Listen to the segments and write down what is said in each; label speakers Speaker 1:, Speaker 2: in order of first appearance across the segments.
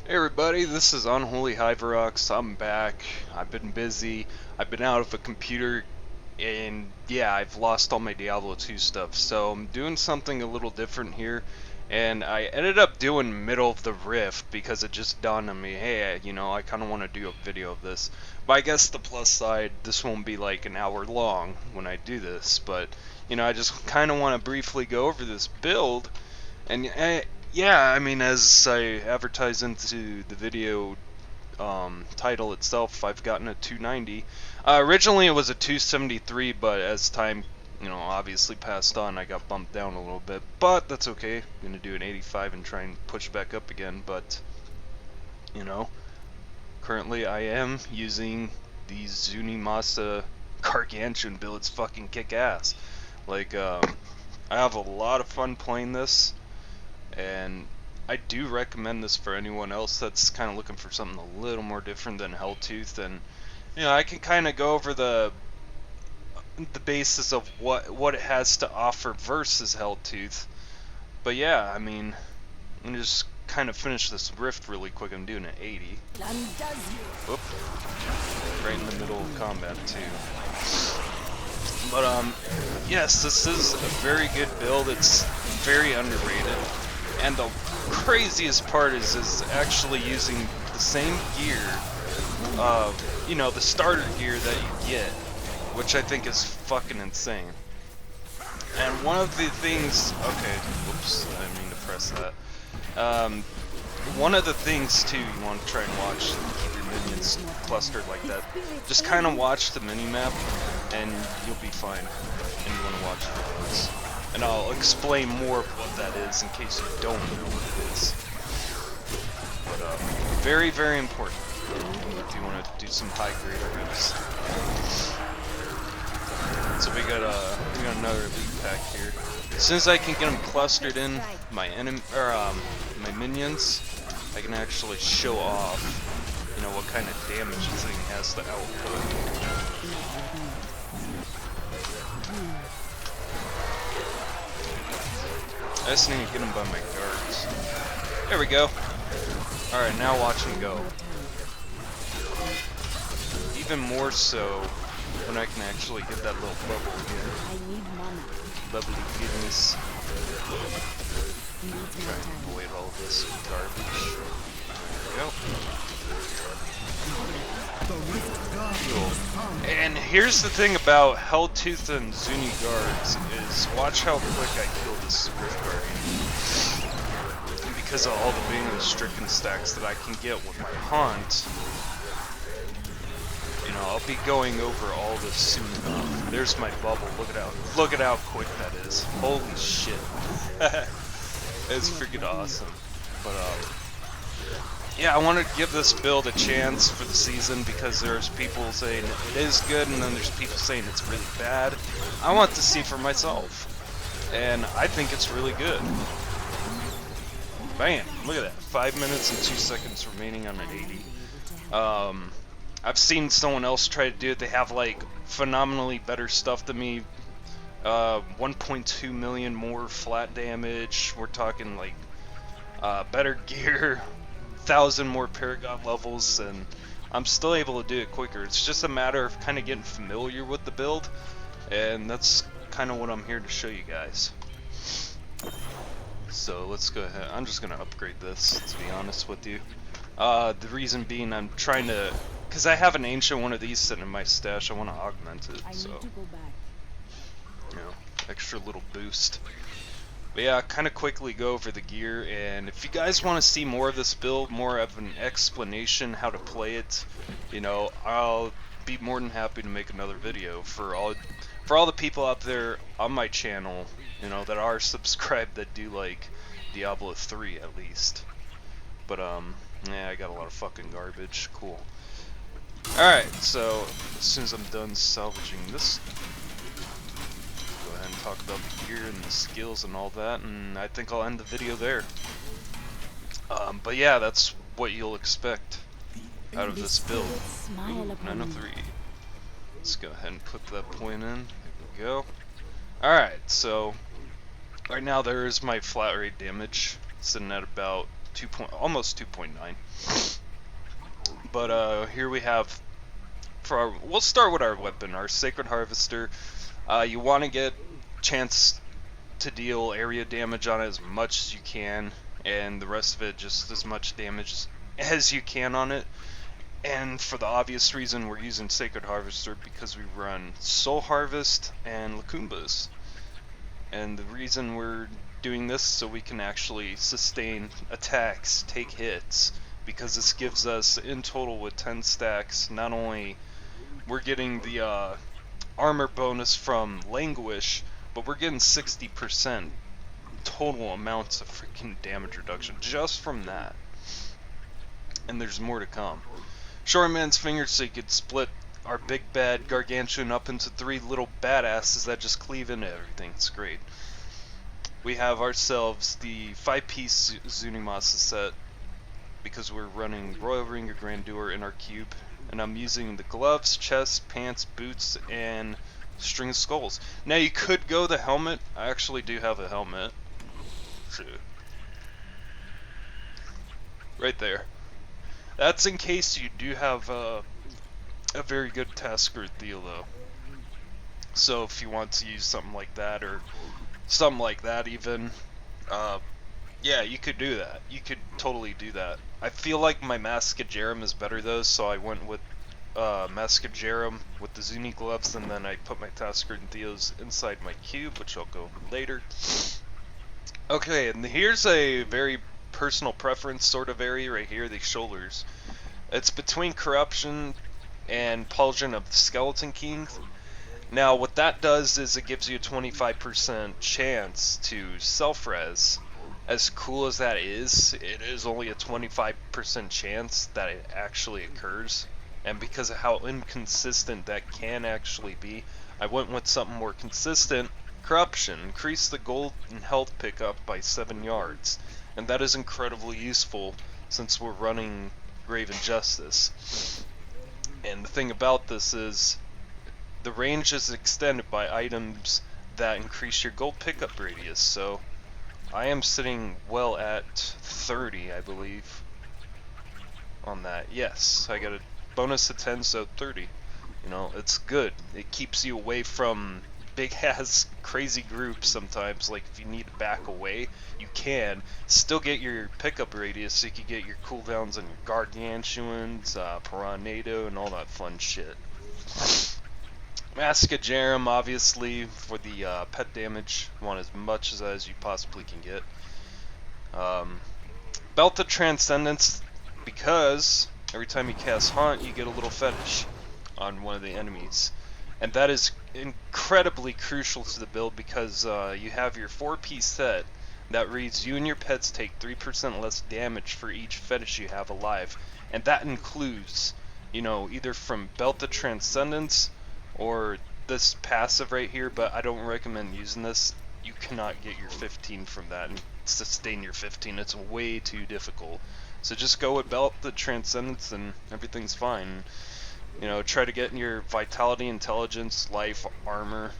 Speaker 1: Hey everybody, this is Unholy Hyverox. I'm back. I've been busy. I've been out of a computer, and yeah, I've lost all my Diablo 2 stuff. So I'm doing something a little different here, and I ended up doing Middle of the Rift because it just dawned on me, hey, I kind of want to do a video of this. But I guess the plus side, this won't be like an hour long when I do this, but I just kind of want to briefly go over this build. And yeah, I mean, as I advertise into the video title itself, I've gotten a 290. Originally it was a 273, but as time, obviously passed on, I got bumped down a little bit. But that's okay. I'm gonna do an 85 and try and push back up again. But you know, currently I am using the Zunimassa Gargantuan build. It's fucking kick ass. Like, I have a lot of fun playing this. And I do recommend this for anyone else that's kind of looking for something a little more different than Helltooth. And I can kind of go over the basis of what it has to offer versus Helltooth. But yeah, I mean, I'm gonna just kind of finish this rift really quick. I'm doing an 80. Whoop! Right in the middle of combat too. But yes, this is a very good build. It's very underrated. And the craziest part is actually using the same gear, the starter gear that you get, which I think is fucking insane. And one of the things, okay, whoops, I didn't mean to press that. One of the things too you want to try and watch, keep your minions clustered like that. Just kind of watch the mini-map, and you'll be fine. And you want to watch videos. And I'll explain more of what that is in case you don't know what it is. But very, very important if you want to do some high grade reviews. So we got another elite pack here. As soon as I can get them clustered in my my minions, I can actually show off, what kind of damage this thing has to output. I just need to get him by my guards. There we go. Alright, now watch him go. Even more so when I can actually get that little bubble again. Lovely goodness. Try and avoid all of this garbage. There we go. Cool. And here's the thing about Helltooth and Zuni guards is watch how quick I kill this Rift Guardian. And because of all the Bingo Stricken stacks that I can get with my Haunt, I'll be going over all this soon enough. There's my bubble. Look at how quick that is. Holy shit. It's freaking awesome. But yeah, I want to give this build a chance for the season because there's people saying it is good and then there's people saying it's really bad. I want to see for myself. And I think it's really good. Bam! Look at that. 5 minutes and 2 seconds remaining on an 80. I've seen someone else try to do it. They have like phenomenally better stuff than me. 1.2 million more flat damage. We're talking like better gear. 1,000 more Paragon levels, and I'm still able to do it quicker. It's just a matter of kind of getting familiar with the build, and that's kind of what I'm here to show you guys. So let's go ahead. I'm just gonna upgrade this, to be honest with you. The reason being, I'm trying to, because I have an ancient one of these sitting in my stash. I want to augment it, so extra little boost. But yeah, kind of quickly go over the gear, and if you guys want to see more of this build, more of an explanation how to play it, I'll be more than happy to make another video for all the people out there on my channel, that are subscribed that do like Diablo 3 at least. But yeah, I got a lot of fucking garbage. Cool. Alright, so as soon as I'm done salvaging this, and talk about the gear and the skills and all that, and I think I'll end the video there. But yeah, that's what you'll expect out of this build. Ooh, 903. Let's go ahead and put that point in. There we go. Alright, so right now there is my flat rate damage, sitting at about almost 2.9. But here we have we'll start with our weapon, our Sacred Harvester. You want to get chance to deal area damage on it as much as you can, and the rest of it just as much damage as you can on it. And for the obvious reason, we're using Sacred Harvester because we run Soul Harvest and Lakumbas. And the reason we're doing this so we can actually sustain attacks, take hits, because this gives us in total with 10 stacks, not only we're getting the armor bonus from Languish, but we're getting 60% total amounts of freaking damage reduction just from that. And there's more to come. Short Man's Fingers, so you could split our big bad Gargantuan up into 3 little badasses that just cleave into everything. It's great. We have ourselves the 5-piece Zunimassa set because we're running Royal Ring of Grandeur in our cube. And I'm using the gloves, chest, pants, boots, and string of skulls. Now you could go the helmet. I actually do have a helmet. Right there. That's in case you do have a very good Tasker Theo though. So if you want to use something like that or something like that even, yeah, you could do that. You could totally do that. I feel like my Mascajarum is better though, so I went with Mascajarum with the Zuni gloves, and then I put my Tasker and Theos inside my cube, which I'll go later. Okay, and here's a very personal preference sort of area right here, the shoulders. It's between Corruption and Pulsion of the Skeleton King. Now what that does is it gives you a 25% chance to self-res. As cool as that is, it is only a 25% chance that it actually occurs. And because of how inconsistent that can actually be, I went with something more consistent. Corruption. Increase the gold and health pickup by 7 yards. And that is incredibly useful since we're running Grave Injustice. And the thing about this is the range is extended by items that increase your gold pickup radius. So I am sitting well at 30, I believe, on that. Yes, I got a bonus of 10, so 30. You know, it's good. It keeps you away from big-ass crazy groups sometimes. Like, if you need to back away, you can. Still get your pickup radius, so you can get your cooldowns on your Gargantuans, Piranado, and all that fun shit. Mascajarum, obviously, for the pet damage. You want as much as you possibly can get. Belt of Transcendence, because every time you cast Haunt, you get a little fetish on one of the enemies. And that is incredibly crucial to the build because you have your 4-piece set that reads, you and your pets take 3% less damage for each fetish you have alive. And that includes, you know, either from Belt of Transcendence or this passive right here, but I don't recommend using this. You cannot get your 15 from that and sustain your 15. It's way too difficult. So just go with Belt of Transcendence and everything's fine. You know, try to get in your Vitality, Intelligence, Life, Armor.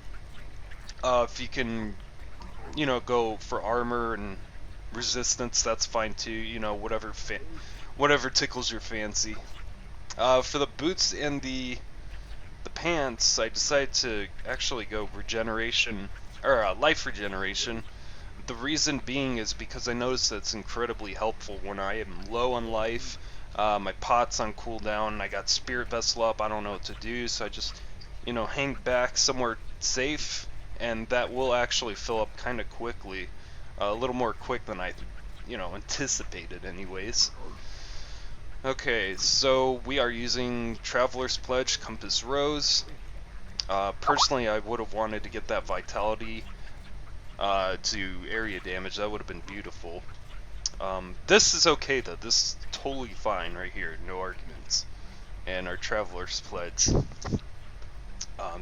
Speaker 1: If you can, you know, go for Armor and Resistance, that's fine too. You know, whatever tickles your fancy. For the boots and the pants, I decided to actually go regeneration, or life regeneration. The reason being is because I noticed that it's incredibly helpful when I am low on life. My pot's on cooldown, I got Spirit Vessel up, I don't know what to do, so I just, you know, hang back somewhere safe, and that will actually fill up kind of quickly. A little more quick than I, you know, anticipated anyways. Okay, so we are using Traveler's Pledge, Compass Rose. Personally, I would have wanted to get that Vitality to area damage. That would have been beautiful. This is okay though. This is totally fine right here. No arguments. And our Traveler's Pledge.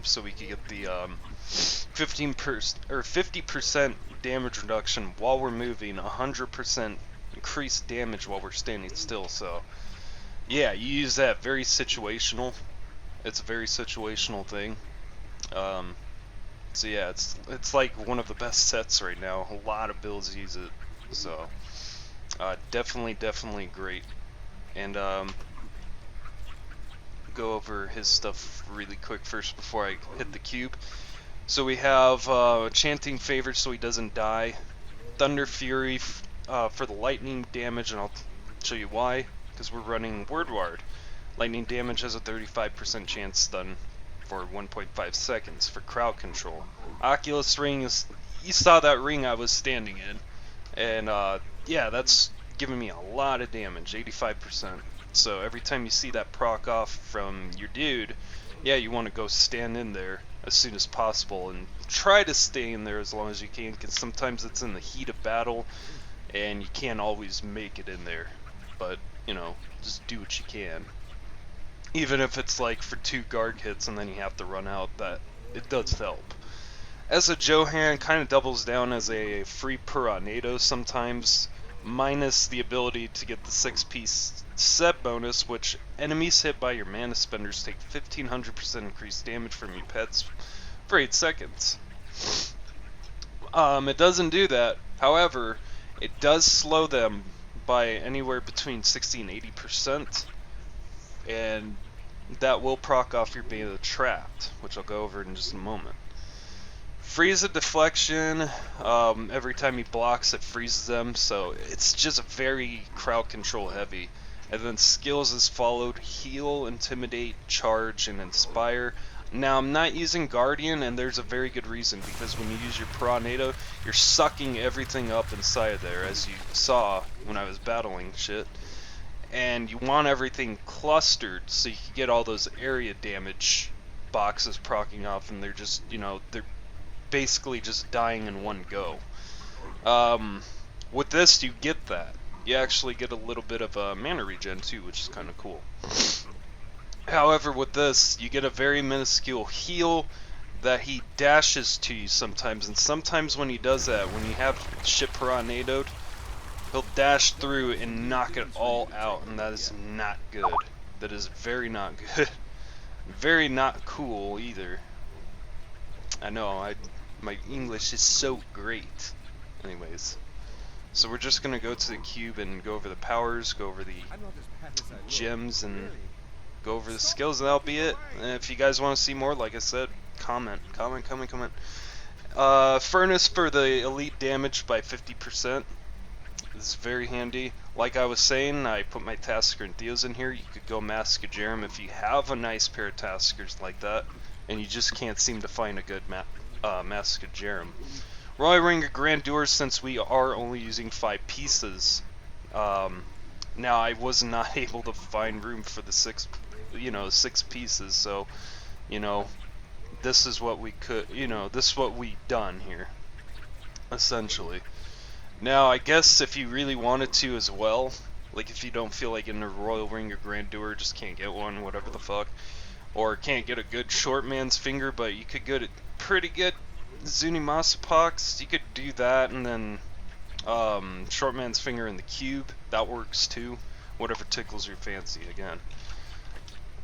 Speaker 1: So we could get the 15% or 50% damage reduction while we're moving, 100% increased damage while we're standing still. So yeah, you use that. Very situational. It's a very situational thing. So yeah, it's like one of the best sets right now. A lot of builds use it. So Definitely great. And go over his stuff really quick first before I hit the cube. So we have Chanting Favor so he doesn't die. Thunder Fury for the lightning damage, and I'll show you why. Because we're running Word Ward. Lightning damage has a 35% chance stun for 1.5 seconds for crowd control. Oculus Ring is, you saw that ring I was standing in, and yeah, that's giving me a lot of damage, 85%. So every time you see that proc off from your dude, yeah, you want to go stand in there as soon as possible and try to stay in there as long as you can, because sometimes it's in the heat of battle and you can't always make it in there. But, you know, just do what you can. Even if it's like for 2 guard hits and then you have to run out, that it does help. As a Johan, kind of doubles down as a free Piranado sometimes, minus the ability to get the 6-piece set bonus, which enemies hit by your mana spenders take 1500% increased damage from your pets for 8 seconds. It doesn't do that, however, it does slow them by anywhere between 60 and 80%, and that will proc off your Bane of the Trapped, which I'll go over in just a moment. Freeze a deflection, every time he blocks it freezes them, so it's just very crowd control heavy. And then skills is followed, heal, intimidate, charge, and inspire. Now I'm not using Guardian, and there's a very good reason, because when you use your Piranado, you're sucking everything up inside there, as you saw when I was battling shit. And you want everything clustered so you can get all those area damage boxes proccing off, and they're just, you know, they're basically just dying in one go. With this, you get that. You actually get a little bit of a mana regen too, which is kind of cool. However, with this, you get a very minuscule heal that he dashes to you sometimes, and sometimes when he does that, when you have shit Piranado'd, he'll dash through and knock it all out, and that is not good. That is very not good. Very not cool either. I know, my English is so great. Anyways, so we're just gonna go to the cube and go over the powers, go over the gems, and go over the skills, and that'll be it. And if you guys want to see more, like I said, comment. Furnace for the elite damage by 50%. This is very handy. Like I was saying, I put my Tasker and Theos in here. You could go Mascajarum if you have a nice pair of Taskers like that, and you just can't seem to find a good Mascajarum. Royal Ring of Grandeur, since we are only using 5 pieces. Now I was not able to find room for the 6 pieces, so, you know, this is what we could, this is what we done here, essentially. Now, I guess if you really wanted to as well, like if you don't feel like getting a Royal Ring of Grandeur, just can't get one, whatever the fuck, or can't get a good short man's finger, but you could get a pretty good Zunimassa pox, you could do that, and then short man's finger in the cube, that works too, whatever tickles your fancy again.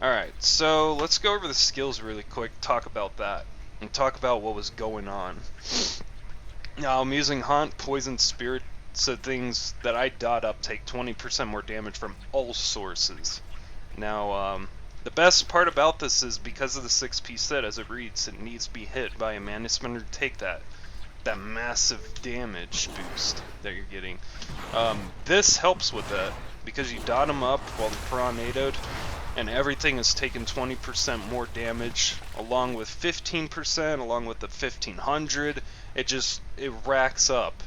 Speaker 1: Alright, so let's go over the skills really quick, talk about that, and talk about what was going on. Now, I'm using Haunt, Poison, Spirit, so things that I dot up take 20% more damage from all sources. Now, the best part about this is because of the 6-piece set as it reads, it needs to be hit by a mana spender to take that massive damage boost that you're getting. This helps with that, because you dot them up while they're Piranado'd, and everything is taking 20% more damage, along with 15%, along with the 1500. It racks up.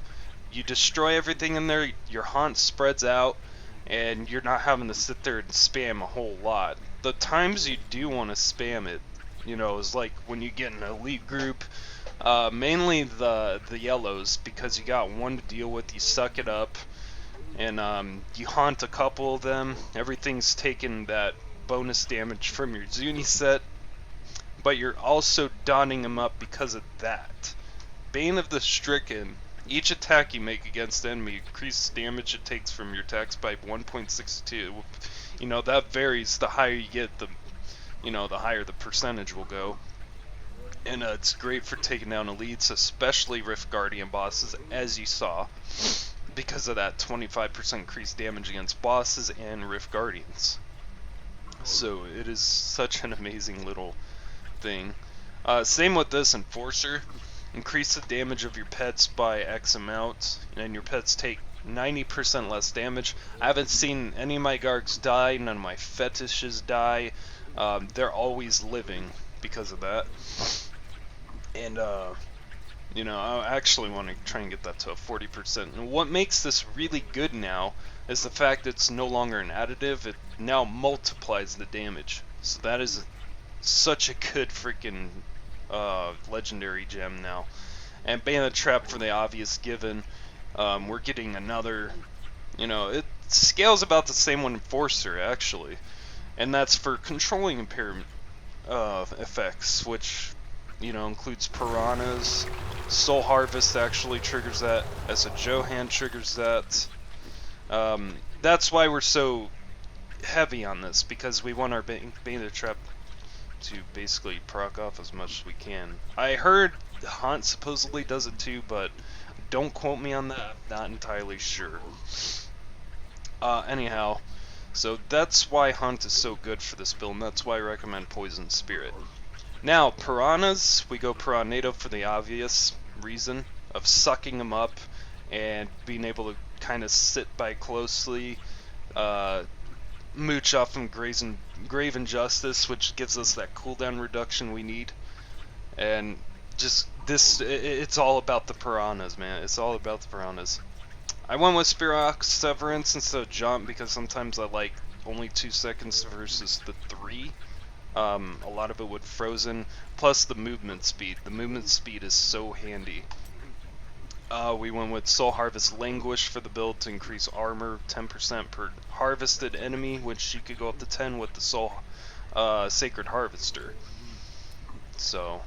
Speaker 1: You destroy everything in there, your haunt spreads out, and you're not having to sit there and spam a whole lot. The times you do want to spam it, is like when you get an elite group, mainly the yellows, because you got one to deal with, you suck it up, and you haunt a couple of them, everything's taking that bonus damage from your Zuni set, but you're also dotting them up because of that. Bane of the Stricken, each attack you make against the enemy increases damage it takes from your attacks by 1.62. That varies. The higher you get, the higher the percentage will go. And it's great for taking down elites, especially Rift Guardian bosses, as you saw. because of that 25% increased damage against bosses and Rift Guardians. So it is such an amazing little thing. Same with this Enforcer. Increase the damage of your pets by X amount, and your pets take 90% less damage. I haven't seen any of my Gargs die, none of my fetishes die. They're always living because of that. And, you know, I actually want to try and get that to a 40%. And what makes this really good now is the fact it's no longer an additive. It now multiplies the damage. So that is such a good freaking legendary gem now. And Bandit Trap for the obvious given. We're getting another, you know, it scales about the same with Enforcer actually. And that's for controlling impairment effects, which, you know, includes piranhas. Soul Harvest actually triggers that. As a Johan triggers that. That's why we're so heavy on this, because we want our Bandit Trap to basically proc off as much as we can. I heard Haunt supposedly does it too, but don't quote me on that. I'm not entirely sure. Anyhow, so that's why Haunt is so good for this build, and that's why I recommend Poison Spirit. Now, Piranhas, we go Piranado for the obvious reason of sucking them up and being able to kind of sit by closely, mooch off from Grave Injustice, which gives us that cooldown reduction we need. And just this, it's all about the piranhas, man. It's all about the piranhas. I went with Spirox Severance instead of Jump because sometimes I like only 2 seconds versus the 3. A lot of it with Frozen, plus the movement speed. The movement speed is so handy. We went with Soul Harvest Languish for the build to increase armor 10% per harvested enemy, which you could go up to 10 with the Soul Sacred Harvester. So,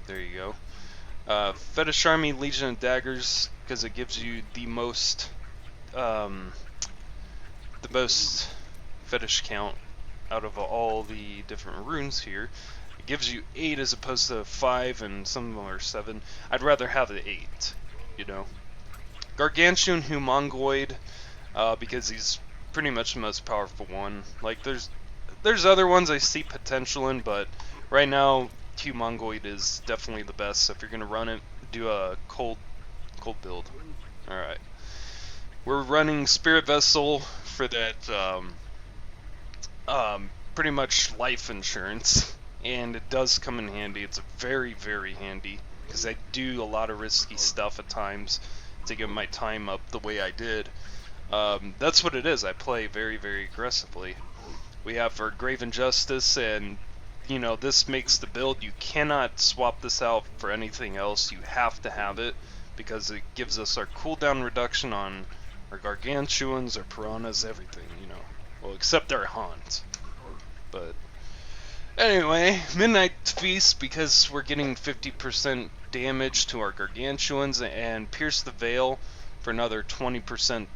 Speaker 1: there you go. Fetish Army Legion of Daggers, because it gives you the most fetish count out of all the different runes here. It gives you 8 as opposed to 5, and some of them are 7. I'd rather have the 8. You know, Gargantuan Humongoid, because he's pretty much the most powerful one. Like, there's other ones I see potential in, but right now Humongoid is definitely the best. So if you're gonna run it, do a cold build. All right, we're running Spirit Vessel for that pretty much life insurance, and it does come in handy. It's very, very handy, because I do a lot of risky stuff at times to get my time up the way I did. That's what it is. I play very, very aggressively. We have our Grave Injustice, and, you know, this makes the build. You cannot swap this out for anything else. You have to have it, because it gives us our cooldown reduction on our Gargantuans, our Piranhas, everything, you know. Well, except our Haunt. But anyway, Midnight Feast, because we're getting 50% damage to our Gargantuans, and Pierce the Veil for another 20%.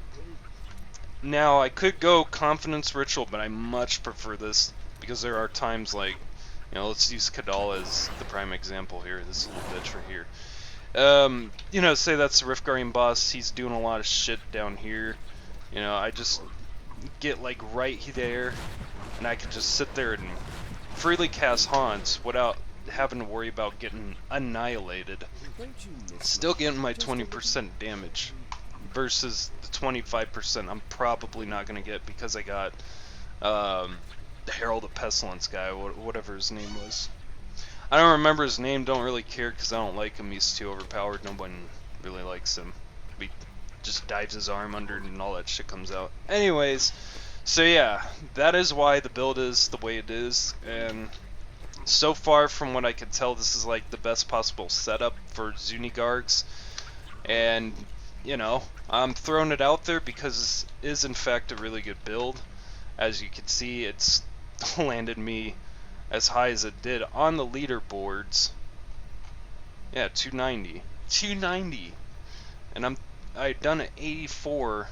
Speaker 1: Now, I could go Confidence Ritual, but I much prefer this, because there are times like, you know, let's use Kadal as the prime example here, this little bitch right here. You know, say that's the Rift Guardian boss, he's doing a lot of shit down here. You know, I just get like right there, and I can just sit there and freely cast Haunts without having to worry about getting annihilated. Still getting my 20% damage versus the 25% I'm probably not going to get because I got the Herald of Pestilence guy, whatever his name was. I don't remember his name, don't really care because I don't like him, he's too overpowered, no one really likes him. He just dives his arm under and all that shit comes out. Anyways, so yeah, that is why the build is the way it is, and so far from what I can tell, this is like the best possible setup for Zunigargs, and, you know, I'm throwing it out there because it is in fact a really good build. As you can see, it's landed me as high as it did on the leaderboards. Yeah, 290. 290! And I'd done an 84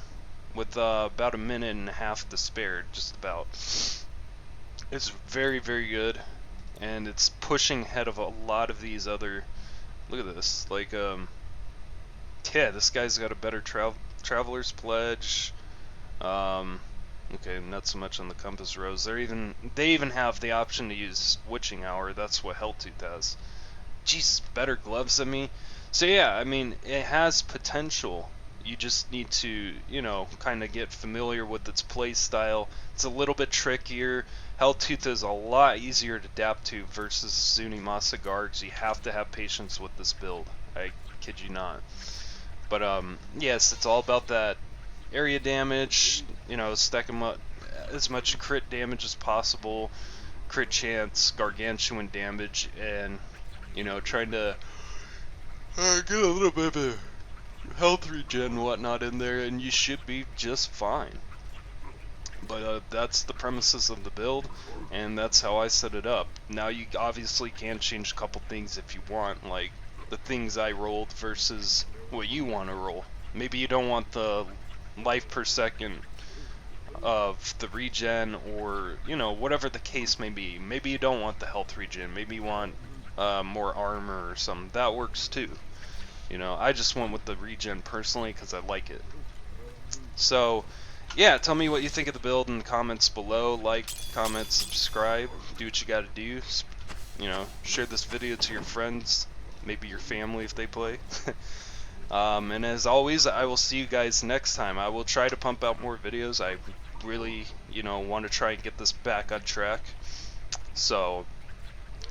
Speaker 1: with about a minute and a half to spare, just about. It's very, very good, and it's pushing ahead of a lot of these other. Look at this, like yeah, this guy's got a better Traveler's Pledge. Okay, not so much on the Compass Rose. They even have the option to use Witching Hour. That's what Helltooth has. Jeez, better gloves than me. So yeah, I mean, it has potential. You just need to, kind of get familiar with its play style. It's a little bit trickier. Helltooth is a lot easier to adapt to versus Zunimassa Gargs. You have to have patience with this build. I kid you not. But yes, it's all about that area damage. Stack them up as much crit damage as possible, crit chance, gargantuan damage, and trying to get a little bit of a health regen and whatnot in there, and you should be just fine. But that's the premises of the build, and that's how I set it up. Now you obviously can change a couple things if you want, like the things I rolled versus what you want to roll. Maybe you don't want the life per second of the regen, or whatever the case may be. Maybe you don't want the health regen. Maybe you want more armor or something. That works too. I just went with the regen personally because I like it. So yeah, tell me what you think of the build in the comments below. Like, comment, subscribe, do what you gotta do. Share this video to your friends, maybe your family if they play. And as always, I will see you guys next time. I will try to pump out more videos. I really, want to try and get this back on track. So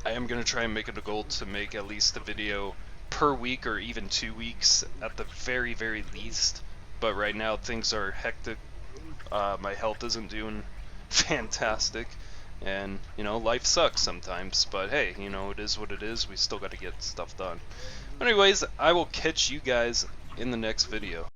Speaker 1: I am going to try and make it a goal to make at least a video per week, or even 2 weeks at the very, very least. But right now things are hectic. My health isn't doing fantastic. And, life sucks sometimes. But hey, it is what it is. We still got to get stuff done. Anyways, I will catch you guys in the next video.